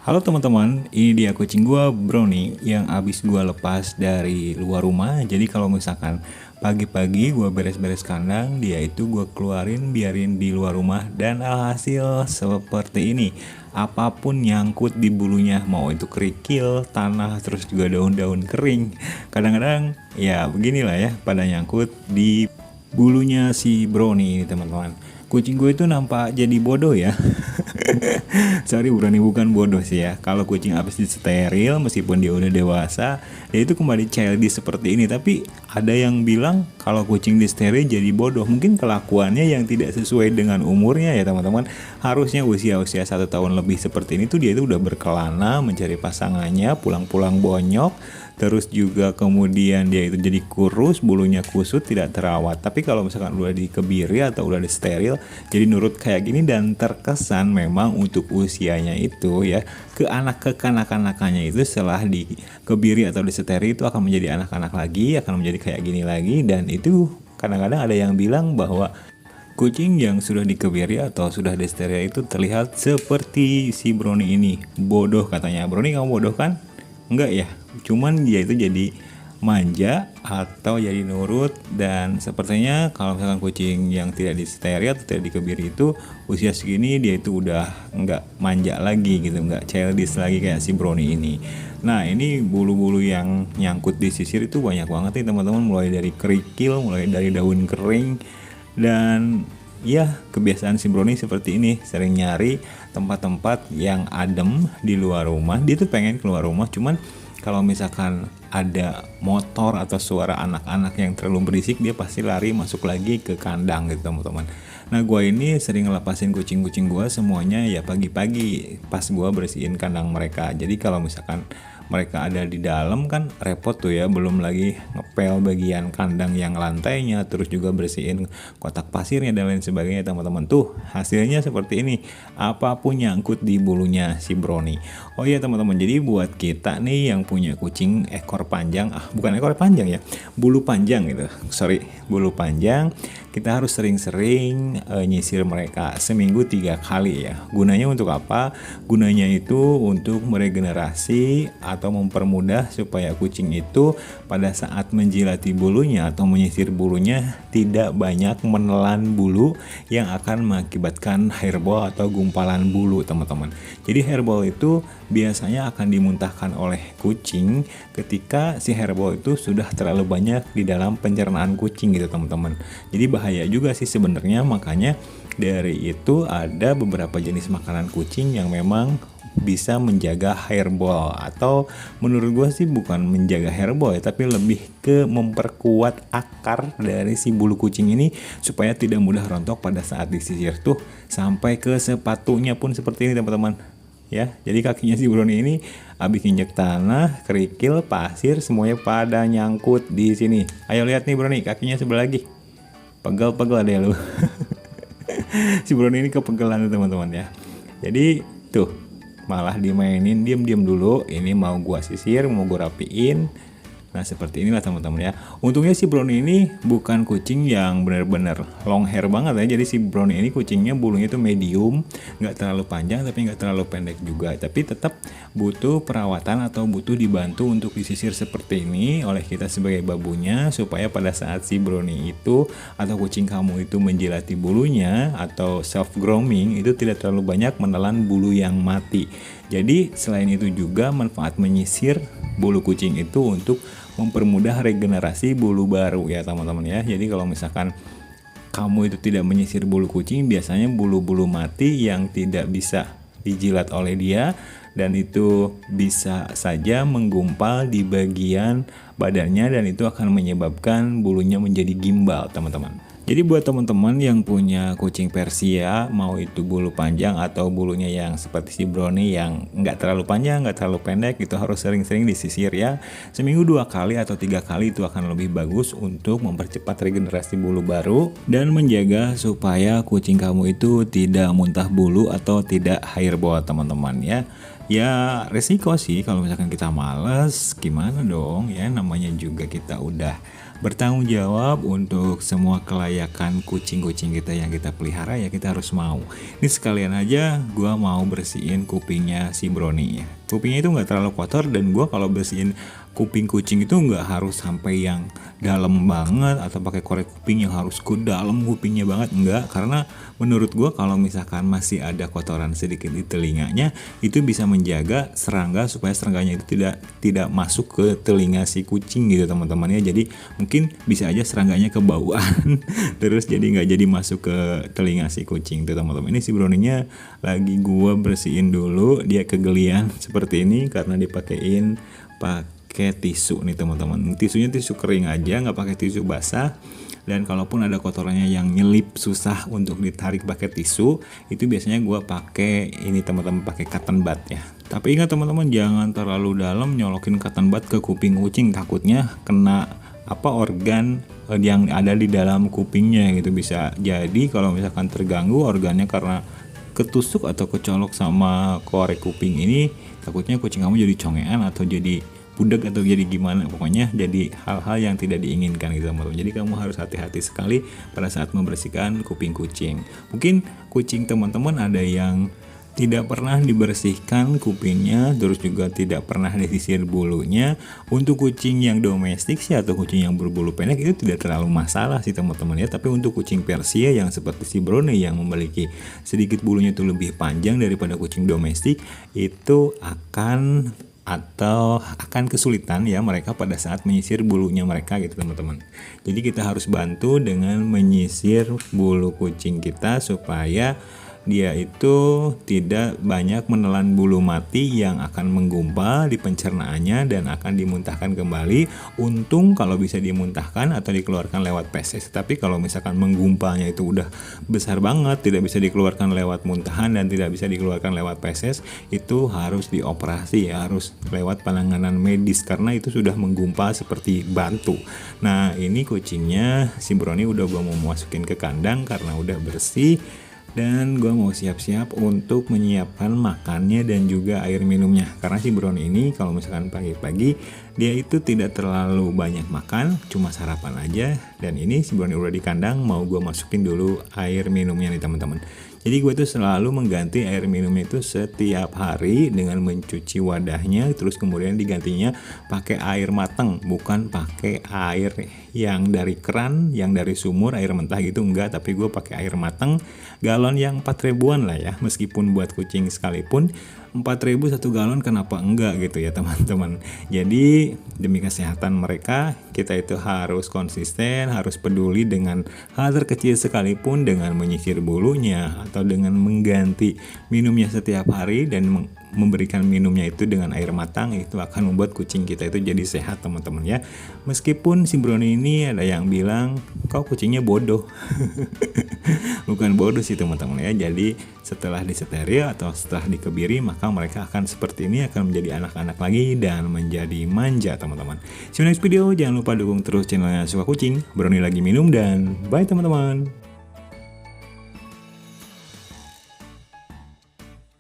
Halo teman-teman, ini dia kucing gua Brownie yang abis gua lepas dari luar rumah. Jadi kalau misalkan pagi-pagi gua beres-beres kandang, dia itu gua keluarin biarin di luar rumah dan alhasil seperti ini. Apapun nyangkut di bulunya, mau itu kerikil, tanah, terus juga daun-daun kering. Kadang-kadang ya beginilah ya, pada nyangkut di bulunya si Brownie ini teman-teman. Kucing gue itu nampak jadi bodoh ya. Sorry Brownie, bukan bodoh sih ya. Kalau kucing habis disteril meskipun dia udah dewasa, dia itu kembali childish seperti ini. Tapi ada yang bilang kalau kucing disteril jadi bodoh. Mungkin kelakuannya yang tidak sesuai dengan umurnya ya teman-teman. Harusnya usia-usia 1 tahun lebih seperti ini tuh dia itu udah berkelana mencari pasangannya, pulang-pulang bonyok. Terus juga kemudian dia itu jadi kurus, bulunya kusut, tidak terawat. Tapi kalau misalkan udah dikebiri atau udah disteril, jadi nurut kayak gini dan terkesan memang untuk usianya itu ya, ke kekanak-kanakannya itu setelah dikebiri atau disteril itu akan menjadi anak-anak lagi, akan menjadi kayak gini lagi. Dan itu kadang-kadang ada yang bilang bahwa kucing yang sudah dikebiri atau sudah disteril itu terlihat seperti si Brownie ini. Bodoh katanya. Brownie, kamu bodoh kan? Enggak ya, cuman dia itu jadi manja atau jadi nurut. Dan sepertinya kalau misalkan kucing yang tidak disteril atau tidak dikebiri itu usia segini dia itu udah enggak manja lagi gitu, enggak childish lagi kayak si Brownie ini. Nah ini bulu-bulu yang nyangkut di sisir itu banyak banget nih teman-teman, mulai dari kerikil, mulai dari daun kering. Dan ya kebiasaan si Brownie seperti ini, sering nyari tempat-tempat yang adem di luar rumah. Dia tuh pengen keluar rumah, cuman kalau misalkan ada motor atau suara anak-anak yang terlalu berisik, dia pasti lari masuk lagi ke kandang gitu teman-teman. Nah gue ini sering ngelepasin kucing-kucing gue semuanya ya pagi-pagi pas gue bersihin kandang mereka. Jadi kalau misalkan mereka ada di dalam kan repot tuh ya, belum lagi ngepel bagian kandang yang lantainya, terus juga bersihin kotak pasirnya dan lain sebagainya teman-teman. Tuh hasilnya seperti ini, apapun nyangkut di bulunya si Brownie. Oh iya teman-teman, jadi buat kita nih yang punya kucing ekor panjang, bukan ekor panjang ya, bulu panjang gitu, sorry, bulu panjang, kita harus sering-sering nyisir mereka seminggu 3 kali ya. Gunanya untuk apa? Gunanya itu untuk meregenerasi atau mempermudah supaya kucing itu pada saat menjilati bulunya atau menyisir bulunya tidak banyak menelan bulu yang akan mengakibatkan hairball atau gumpalan bulu teman-teman. Jadi hairball itu biasanya akan dimuntahkan oleh kucing ketika si hairball itu sudah terlalu banyak di dalam pencernaan kucing gitu teman-teman. Jadi bahaya juga sih sebenarnya, makanya dari itu ada beberapa jenis makanan kucing yang memang bisa menjaga hairball, atau menurut gue sih bukan menjaga hairball ya, tapi lebih ke memperkuat akar dari si bulu kucing ini supaya tidak mudah rontok pada saat disisir tuh, sampai ke sepatunya pun seperti ini teman-teman ya. Jadi kakinya si Brownie ini habis injek tanah, kerikil, pasir, semuanya pada nyangkut di sini. Ayo lihat nih Brownie, kakinya sebelah lagi. Pegel-pegel deh lu. Si Brownie ini kepegelan teman-teman ya. Jadi tuh malah dimainin diem-diem dulu. Ini mau gua sisir, mau gua rapiin. Nah seperti inilah teman-teman ya. Untungnya si Brownie ini bukan kucing yang benar-benar long hair banget ya. Jadi si Brownie ini kucingnya bulunya itu medium, nggak terlalu panjang tapi nggak terlalu pendek juga. Tapi tetap butuh perawatan atau butuh dibantu untuk disisir seperti ini oleh kita sebagai babunya, supaya pada saat si Brownie itu atau kucing kamu itu menjilati bulunya atau self grooming itu tidak terlalu banyak menelan bulu yang mati. Jadi selain itu juga manfaat menyisir bulu kucing itu untuk mempermudah regenerasi bulu baru ya teman-teman ya. Jadi kalau misalkan kamu itu tidak menyisir bulu kucing, biasanya bulu-bulu mati yang tidak bisa dijilat oleh dia, dan itu bisa saja menggumpal di bagian badannya dan itu akan menyebabkan bulunya menjadi gimbal teman-teman. Jadi buat teman-teman yang punya kucing Persia, mau itu bulu panjang atau bulunya yang seperti si Brownie yang nggak terlalu panjang, nggak terlalu pendek, itu harus sering-sering disisir ya. Seminggu 2 kali atau 3 kali itu akan lebih bagus untuk mempercepat regenerasi bulu baru dan menjaga supaya kucing kamu itu tidak muntah bulu atau tidak hairball teman-teman ya. Ya resiko sih kalau misalkan kita males, gimana dong ya, namanya juga kita udah bertanggung jawab untuk semua kelayakan kucing-kucing kita yang kita pelihara, ya kita harus mau. Ini sekalian aja gue mau bersihin kupingnya si Brownie ya. Kupingnya itu nggak terlalu kotor, dan gue kalau bersihin kuping kucing itu nggak harus sampai yang dalam banget atau pakai korek kuping yang harus ke dalam kupingnya banget, enggak. Karena menurut gue kalau misalkan masih ada kotoran sedikit di telinganya, itu bisa menjaga serangga supaya serangganya itu tidak masuk ke telinga si kucing gitu teman-teman ya. Jadi mungkin bisa aja serangganya kebauan terus jadi nggak jadi masuk ke telinga si kucing tuh teman-teman. Ini si Brownie-nya lagi gue bersihin dulu, dia kegelian seperti ini karena dipakein pakai tisu nih teman-teman. Tisunya tisu kering aja, nggak pakai tisu basah. Dan kalaupun ada kotorannya yang nyelip susah untuk ditarik pakai tisu, itu biasanya gue pakai ini teman-teman, pakai cotton bud ya. Tapi ingat teman-teman, jangan terlalu dalam nyolokin cotton bud ke kuping kucing, takutnya kena organ yang ada di dalam kupingnya gitu. Bisa jadi kalau misalkan terganggu organnya karena ketusuk atau kecolok sama korek kuping ini, takutnya kucing kamu jadi congean atau jadi budak atau jadi gimana, pokoknya jadi hal-hal yang tidak diinginkan gitu teman-teman. Jadi kamu harus hati-hati sekali pada saat membersihkan kuping kucing. Mungkin kucing teman-teman ada yang tidak pernah dibersihkan kupingnya, terus juga tidak pernah disisir bulunya. Untuk kucing yang domestik sih atau kucing yang berbulu pendek itu tidak terlalu masalah sih teman-teman ya. Tapi untuk kucing Persia yang seperti si Brownie yang memiliki sedikit bulunya itu lebih panjang daripada kucing domestik, itu akan kesulitan ya mereka pada saat menyisir bulunya mereka gitu teman-teman. Jadi kita harus bantu dengan menyisir bulu kucing kita supaya dia itu tidak banyak menelan bulu mati yang akan menggumpal di pencernaannya dan akan dimuntahkan kembali. Untung kalau bisa dimuntahkan atau dikeluarkan lewat feses. Tapi kalau misalkan menggumpalnya itu udah besar banget, tidak bisa dikeluarkan lewat muntahan dan tidak bisa dikeluarkan lewat feses, itu harus dioperasi ya, harus lewat penanganan medis karena itu sudah menggumpal seperti batu. Nah ini kucingnya si Brownie udah gua mau masukin ke kandang karena udah bersih. Dan gue mau siap-siap untuk menyiapkan makannya dan juga air minumnya. Karena si Brownie ini kalau misalkan pagi-pagi dia itu tidak terlalu banyak makan, cuma sarapan aja. Dan ini si Brownie udah di kandang, mau gue masukin dulu air minumnya nih teman-teman. Jadi gue tuh selalu mengganti air minumnya itu setiap hari dengan mencuci wadahnya, terus kemudian digantinya pakai air matang, bukan pakai air yang dari keran, yang dari sumur, air mentah gitu enggak, tapi gue pakai air matang galon yang 4 ribuan lah ya. Meskipun buat kucing sekalipun 4.000 1 galon kenapa enggak gitu ya teman-teman. Jadi demi kesehatan mereka kita itu harus konsisten, harus peduli dengan hal terkecil sekalipun, dengan menyisir bulunya atau dengan mengganti minumnya setiap hari dan memberikan minumnya itu dengan air matang. Itu akan membuat kucing kita itu jadi sehat teman-teman ya. Meskipun si Brownie ini ada yang bilang kau kucingnya bodoh. Bukan bodoh sih teman-teman ya. Jadi setelah diseteril atau setelah dikebiri, maka mereka akan seperti ini, akan menjadi anak-anak lagi dan menjadi manja teman-teman. See you next video. Jangan lupa dukung terus channelnya Suka Kucing. Brownie lagi minum dan bye teman-teman.